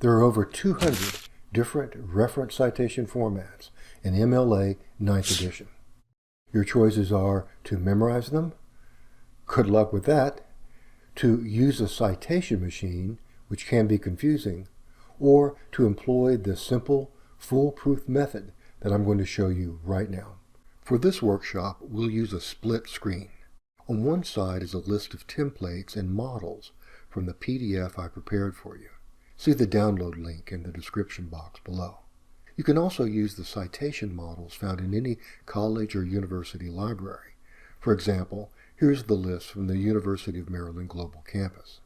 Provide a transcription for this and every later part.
There are over 200 different reference citation formats in MLA 9th edition. Your choices are to memorize them, good luck with that, to use a citation machine, which can be confusing, or to employ the simple, foolproof method that I'm going to show you right now. For this workshop, we'll use a split screen. On one side is a list of templates and models from the PDF I prepared for you. See the download link in the description box below. You can also use the citation models found in any college or university library. For example, here's the list from the University of Maryland Global Campus.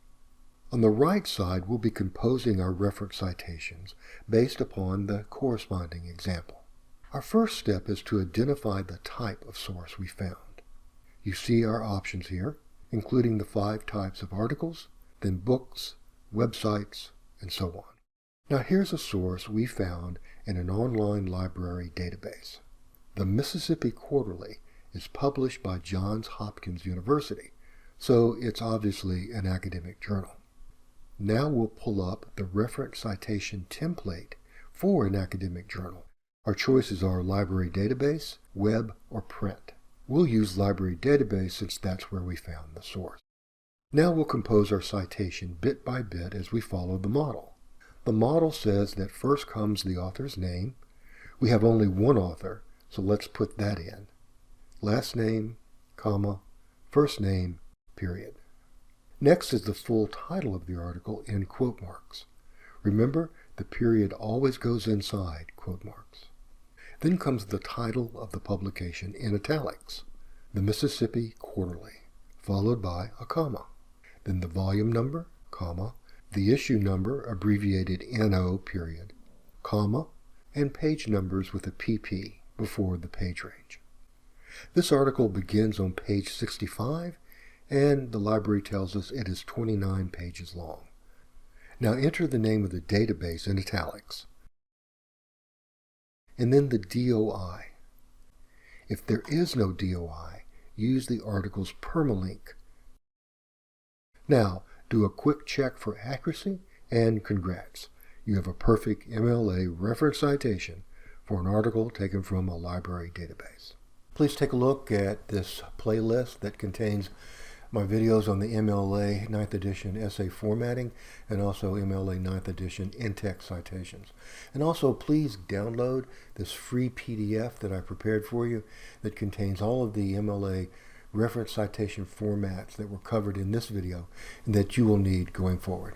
On the right side, we'll be composing our reference citations based upon the corresponding example. Our first step is to identify the type of source we found. You see our options here, including the 5 types of articles, then books, websites, and so on. Now here's a source we found in an online library database. The Mississippi Quarterly is published by Johns Hopkins University, so it's obviously an academic journal. Now we'll pull up the reference citation template for an academic journal. Our choices are library database, web, or print. We'll use library database since that's where we found the source. Now we'll compose our citation bit by bit as we follow the model. The model says that first comes the author's name. We have only one author, so let's put that in. Last name, comma, first name, period. Next is the full title of the article in quote marks. Remember, the period always goes inside quote marks. Then comes the title of the publication in italics, the Mississippi Quarterly, followed by a comma. Then the volume number, comma, the issue number, abbreviated NO, period, comma, and page numbers with a PP before the page range. This article begins on page 65, and the library tells us it is 29 pages long. Now enter the name of the database in italics, and then the DOI. If there is no DOI, use the article's permalink. Now, do a quick check for accuracy, and congrats. You have a perfect MLA reference citation for an article taken from a library database. Please take a look at this playlist that contains my videos on the MLA 9th edition essay formatting and also MLA 9th edition in-text citations. And also please download this free PDF that I prepared for you that contains all of the MLA reference citation formats that were covered in this video and that you will need going forward.